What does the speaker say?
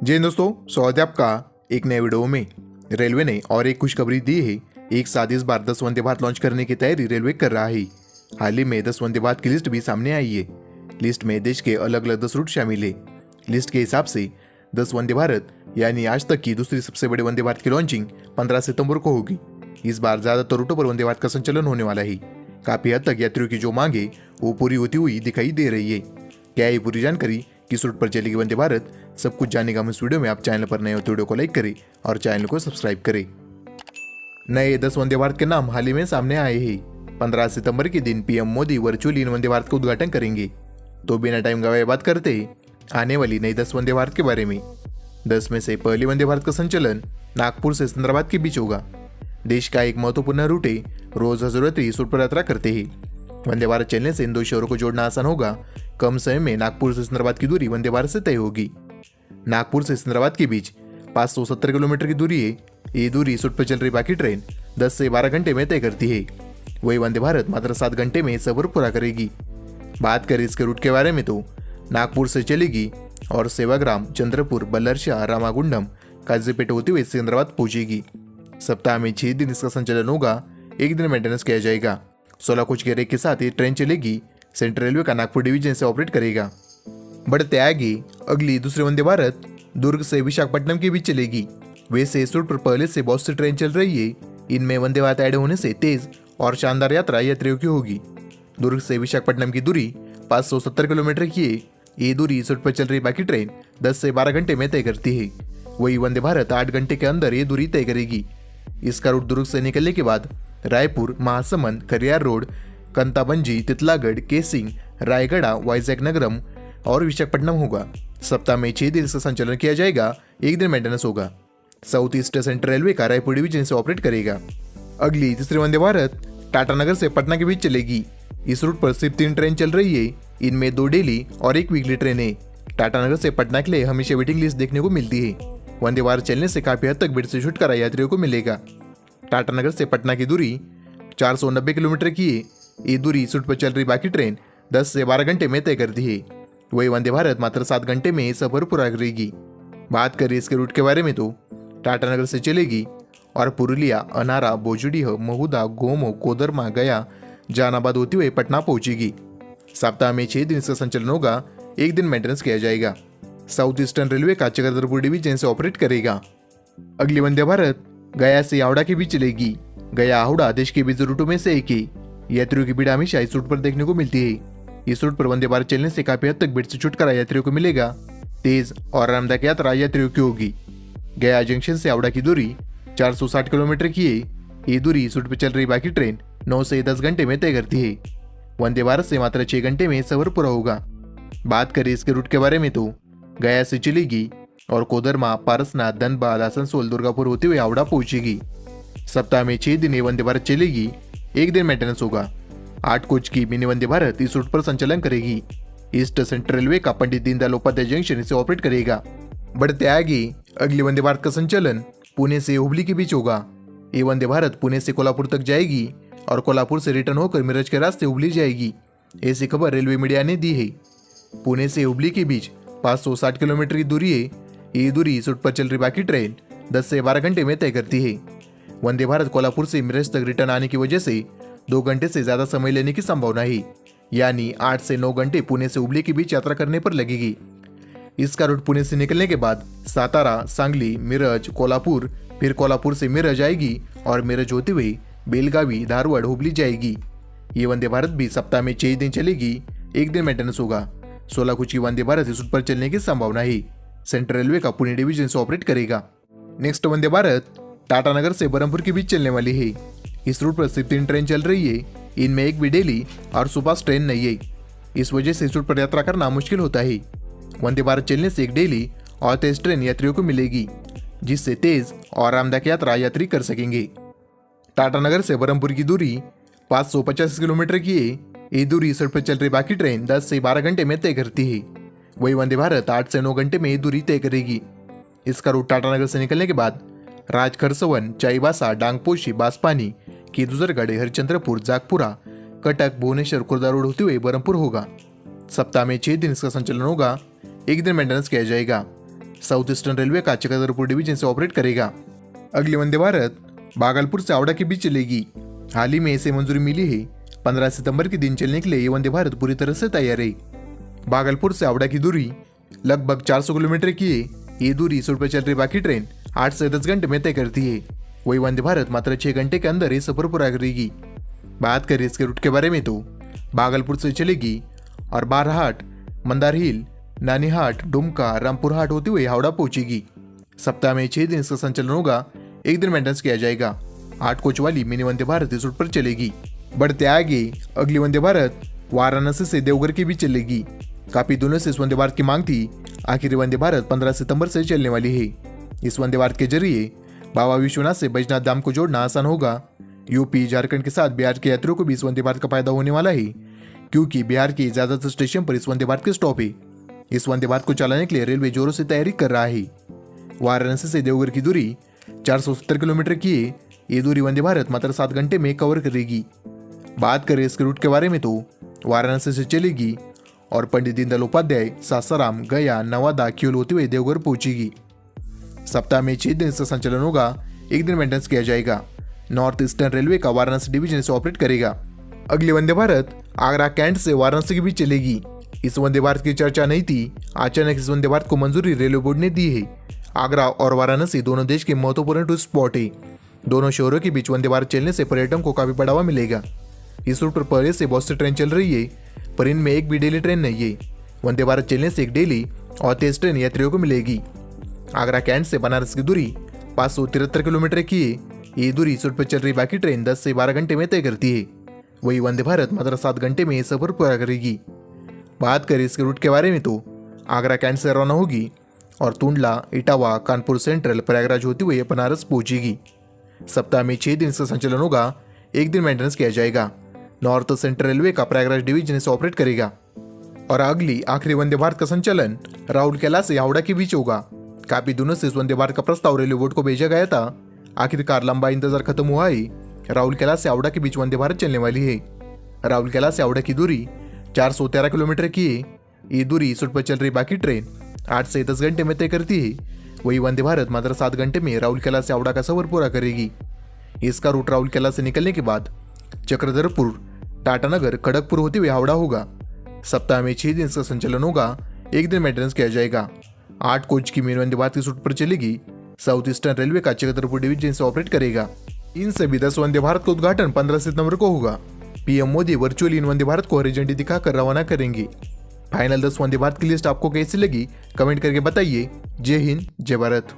जी दोस्तों, स्वागत है आपका एक नए वीडियो में। रेलवे ने और एक खुशखबरी दी है। एक साथ इस बार 10 वंदे भारत लॉन्च करने की तैयारी रेलवे कर रहा है। हाल ही में 10 वंदे भारत की लिस्ट भी सामने आई है। लिस्ट में देश के अलग अलग 10 रूट शामिल है। लिस्ट के हिसाब से 10 वंदे भारत यानी आज तक की दूसरी सबसे बड़ी वंदे भारत की लॉन्चिंग 15 सितंबर को होगी। इस बार ज्यादातर रूटों पर वंदे भारत का संचालन होने वाला है। काफी हद तक यात्रियों की जो मांग है वो पूरी होती हुई दिखाई दे रही है। क्या ये पूरी जानकारी किस रूट पर चलेगी वंदे भारत, सब कुछ जानने का हम इस वीडियो में। आप चैनल पर नए हो तो वीडियो को लाइक करें और चैनल को सब्सक्राइब करें। नए 10 वंदे भारत के नाम हाल ही में सामने आए हैं। 15 सितंबर के दिन पीएम मोदी वर्चुअली इन वंदे भारत का उद्घाटन करेंगे। तो बिना टाइम गवाए बात करते हैं आने वाली नई 10 वंदे भारत के बारे में। 10 में से पहली वंदे भारत का संचालन नागपुर से सिकंदराबाद के बीच होगा। देश का एक महत्वपूर्ण रूट है। रोज हजारों यात्री इस रूट पर यात्रा करते हैं। वंदे भारत चलने से इन दो शहरों को जोड़ना आसान होगा। कम समय में नागपुर से सिकंदराबाद की दूरी वंदे भारत से तय होगी। नागपुर से सिकंदराबाद के बीच 570 किलोमीटर की दूरी है। ये दूरी इस रूट पर चल रही बाकी ट्रेन 10 से 12 घंटे में तय करती है। वही वंदे भारत मात्र 7 घंटे में सफर पूरा करेगी। बात करें इसके रूट के बारे में तो नागपुर से चलेगी और सेवाग्राम, चंद्रपुर, बल्लरशाह, रामागुंडम, काजीपेट होते हुए सिकंदराबाद पहुंचेगी। सप्ताह में 6 दिन इसका संचालन होगा। एक दिन मेंटेनेंस किया जाएगा। 16 कोच के रेक के साथ ये ट्रेन चलेगी। सेंट्रल रेलवे का नागपुर डिवीजन से ऑपरेट करेगा। बढ़ते आगे अगली दूसरी वंदे भारत दुर्ग से विशाखापट्टनम के बीच चलेगी। वैसे इस रूट पर पहले से बहुत सी ट्रेन चल रही है। इनमें वंदे भारत ऐड होने से तेज और शानदार यात्रा यात्रियों की होगी। दुर्ग से विशाखापट्टनम की दूरी 570 किलोमीटर की है। ये दूरी इस रूट पर चल रही बाकी ट्रेन 10 से 12 घंटे में तय करती है। वही वंदे भारत 8 घंटे के अंदर ये दूरी तय करेगी। इसका रूट दुर्ग से निकलने के बाद रायपुर, महासमंद, खरियार रोड, कंताबंजी, तितलागढ़, केसिंग, रायगढ़, वाइजैक नगरम और विशाखापट्टनम होगा। सप्ताह में 6 दिन इसका संचालन किया जाएगा। एक दिन मेंटेनेंस होगा। साउथ ईस्ट सेंट्रल रेलवे का रायपुर डिवीजन से ऑपरेट करेगा। अगली तीसरी वंदे भारत टाटानगर से पटना के बीच चलेगी। इस रूट पर सिर्फ 3 ट्रेन चल रही है। इनमें 2 डेली और 1 वीकली ट्रेन है। टाटानगर से पटना के लिए हमेशा वेटिंग लिस्ट देखने को मिलती है। वंदे भारत चलने से काफी हद तक भीड़ से छुटकारा यात्रियों को मिलेगा। टाटानगर से पटना की दूरी 490 किलोमीटर की है। ये दूरी इस रूट पर चल रही बाकी ट्रेन 10 से 12 घंटे में तय करती है। वही वंदे भारत मात्र 7 घंटे में सफर पूरा करेगी। बात करें इसके रूट के बारे में तो टाटानगर से चलेगी और पुरुलिया, अनारा, बोजुडीह, महुदा, गोमो, कोदरमा, गया, जहानाबाद होती हुए पटना पहुंचेगी। सप्ताह में 6 दिन इसका संचालन होगा। एक दिन मेंटेनेंस किया जाएगा। साउथ ईस्टर्न रेलवे का चक्रधरपुर डिवीजन से ऑपरेट करेगा। अगली वंदे भारत गया से हावड़ा के बीच चलेगी। गया हावड़ा देश के बिजी रूटों में से एक है। यात्रियों की भीड़ हमेशा इस रूट पर देखने को मिलती है। इस रूट पर वंदे भारत चलने से काफी हद तक भीड़ से छुटकारा यात्रियों को मिलेगा। तेज और आरामदायक यात्रा यात्रियों की होगी। गया जंक्शन से हावड़ा की दूरी 460 किलोमीटर की है। ये दूरी इस रूट पर चल रही बाकी ट्रेन 9 से 10 घंटे में तय करती है। वंदे भारत से मात्र 6 घंटे में सफर पूरा होगा। बात करें इसके रूट के बारे में तो गया से चलेगी और कोदरमा, पारसनाथ, धनबाद, आसनसोल, दुर्गापुर होते हुए हावड़ा पहुंचेगी। सप्ताह में 6 दिन ये वंदे भारत चलेगी। एक दिन मेंटेनेंस होगा। 8 कोच की मिनी वंदे भारत इस रूट पर संचालन करेगी। ईस्ट सेंट्रल रेलवे का पंडित दीनदयाल उपाध्याय जंक्शन इसे ऑपरेट करेगा। बढ़ते आगे अगली वंदे भारत का संचालन पुणे से हुबली के बीच होगा। ये वंदे भारत पुणे से कोल्हापुर तक जाएगी और कोल्हापुर से रिटर्न होकर मिरज के रास्ते हुबली जाएगी। ऐसी खबर रेलवे मीडिया ने दी है। पुणे से हुबली के बीच 560 किलोमीटर की दूरी है। ये दूरी इस रूट पर चल रही बाकी ट्रेन 10 से 12 घंटे में तय करती है। वंदे भारत कोल्हापुर से मिरज तक रिटर्न आने की वजह से 2 घंटे से ज्यादा समय लेने की संभावना है। यानी 8 से 9 घंटे पुणे से हुबली के बीच यात्रा करने पर लगेगी। इसका रूट पुणे से निकलने के बाद सातारा, सांगली, मिरज, कोल्हापुर, फिर कोल्हापुर से मिरज आएगी और मिरज होते हुए बेलगावी, धारवाड़, हुबली जाएगी। ये वंदे भारत भी सप्ताह में 6 दिन चलेगी। एक दिन मेंटेनेंस होगा। 16 कोच की वंदे भारत इस रूट पर चलने की संभावना है। सेंट्रल रेलवे का पुणे डिवीजन से ऑपरेट करेगा। नेक्स्ट वंदे भारत टाटानगर से बरमपुर के बीच चलने वाली है। इस रूट पर सिर्फ 3 ट्रेन चल रही है। इनमें 1 भी डेली और सुबह ट्रेन नहीं है। इस वजह से इस रूट पर यात्रा करना मुश्किल होता है। वंदे भारत चलने से 1 डेली और तेज ट्रेन यात्रियों को मिलेगी, जिससे तेज और आरामदायक यात्रा यात्री कर सकेंगे। टाटानगर से बरमपुर की दूरी 585 किलोमीटर की है। ये दूरी इस रूट पर चल रही बाकी ट्रेन 10 से 12 घंटे में तय करती है। वही वंदे भारत 8 से 9 घंटे में ये दूरी तय करेगी। इसका रूट टाटानगर से निकलने के बाद राजखरसवन, चाईबासा, डांगपोशी, बांसपानी, केदुजरगढ़, हरिचंद्रपुर, जागपुरा, कटक, भुवनेश्वर, खुर्दा रोड होते हुए बरमपुर होगा। सप्ताह में 6 दिन इसका संचालन होगा। एक दिन मेंटेनेंस किया जाएगा। साउथ ईस्टर्न रेलवे का चक्रधरपुर डिवीजन से ऑपरेट करेगा। अगली वंदे भारत भागलपुर से हावड़ा के बीच चलेगी। हाल ही में इसे मंजूरी मिली है। 15 सितंबर के दिन चलने के लिए ये वंदे भारत पूरी तरह से तैयार है। भागलपुर से हावड़ा की दूरी लगभग 400 किलोमीटर की है। ये दूरी इस रूट पर चल रही बाकी ट्रेन 8 से 10 घंटे में तय करती है। वही वंदे भारत मात्र 6 घंटे के अंदर ये सफर पूरा करेगी। बात करें इसके रूट के बारे में तो भागलपुर से चलेगी और बारहाट, मंदार हिल, नानीहाट, डुमका, रामपुर हाट होते हुए हावड़ा पहुंचेगी। सप्ताह में 6 दिन इसका संचालन होगा। एक दिन मेंटेनेंस किया जाएगा। 8 कोच वाली मिनी वंदे भारत इस रूट पर चलेगी। बढ़ते आगे अगली वंदे भारत वाराणसी से देवघर के बीच चलेगी। काफी दिनों से इस वंदे भारत की मांग थी। आखिर वंदे भारत 15 सितंबर से चलने वाली है। इस वंदे भारत के जरिए बाबा विश्वनाथ से बैजनाथ धाम को जोड़ना आसान होगा। यूपी, झारखंड के साथ बिहार के यात्रियों को भी इस वंदे भारत का फायदा होने वाला है, क्योंकि बिहार के ज्यादातर स्टेशन पर इस वंदे भारत के स्टॉप है। इस वंदे भारत को चलाने के लिए रेलवे जोरों से तैयारी कर रहा है। वाराणसी से देवघर की दूरी 470 किलोमीटर की है। ये दूरी वंदे भारत मात्र 7 घंटे में कवर करेगी। बात करें इसके रूट के बारे में तो वाराणसी से चलेगी और पंडित दीनदयाल उपाध्याय, सासाराम, गया, नवादा, क्यूल होते हुए देवघर पहुंचेगी। सप्ताह में 6 दिन इसका संचालन होगा। एक दिन मेंटेनेंस किया जाएगा। नॉर्थ ईस्टर्न रेलवे का वाराणसी डिवीजन से ऑपरेट करेगा। अगली वंदे भारत आगरा कैंट से वाराणसी के बीच चलेगी। इस वंदे भारत की चर्चा नहीं थी। अचानक इस वंदे भारत को मंजूरी रेलवे बोर्ड ने दी है। आगरा और वाराणसी दोनों देश के महत्वपूर्ण टूरिस्ट स्पॉट है। दोनों शहरों के बीच वंदे भारत चलने से पर्यटन को काफी बढ़ावा मिलेगा। इस रूट पर पहले से बहुत सी ट्रेन चल रही है, पर इनमें एक भी डेली ट्रेन नहीं है। वंदे भारत चलने से एक डेली और तेज ट्रेन यात्रियों को मिलेगी। आगरा कैंट से बनारस की दूरी 573 किलोमीटर की है। ये दूरी इस रूट पर चल रही बाकी ट्रेन 10 से 12 घंटे में तय करती है। वही वंदे भारत मात्र 7 घंटे में ये सफर पूरा करेगी। बात करें इसके रूट के बारे में तो आगरा कैंट से रवाना होगी और टुंडला, इटावा, कानपुर सेंट्रल, प्रयागराज होती हुई बनारस पहुंचेगी। सप्ताह में 6 दिन इसका संचालन होगा। एक दिन मेंटेनेंस किया जाएगा। नॉर्थ सेंट्रल रेलवे का प्रयागराज डिवीजन से ऑपरेट करेगा। और अगली आखिरी वंदे भारत का संचालन राउरकेला से हावड़ा के बीच होगा। काफी दिनों से इस वंदे भारत का प्रस्ताव रेलवे बोर्ड को भेजा गया था। आखिरकार लंबा इंतजार खत्म हुआ है। राउरकेला से हावड़ा के बीच वंदे भारत चलने वाली है। राउरकेला से हावड़ा की दूरी 413 किलोमीटर की है। ये दूरी इस रूट पर चल रही बाकी ट्रेन 8 से 10 घंटे में तय करती है। वही वंदे भारत मात्र 7 घंटे में राउरकेला से हावड़ा का सफर पूरा करेगी। इसका रूट राउरकेला से निकलने के बाद चक्रधरपुर, टाटानगर, खड़गपुर होते हुए हावड़ा होगा। सप्ताह में 6 दिन इसका संचालन होगा। एक दिन मेंटेनेंस किया जाएगा। 8 कोच की मेन वंदे भारत इस रूट पर चलेगी। साउथ ईस्टर्न रेलवे का चक्रधरपुर डिवीजन से ऑपरेट करेगा। इन सभी 10 वंदे भारत का उद्घाटन 15 सितंबर को होगा। पीएम मोदी वर्चुअली इन वंदे भारत को हरी झंडी दिखाकर रवाना करेंगे। फाइनल 10 वंदे भारत की लिस्ट आपको कैसी लगी, कमेंट करके बताइए। जय हिंद, जय भारत।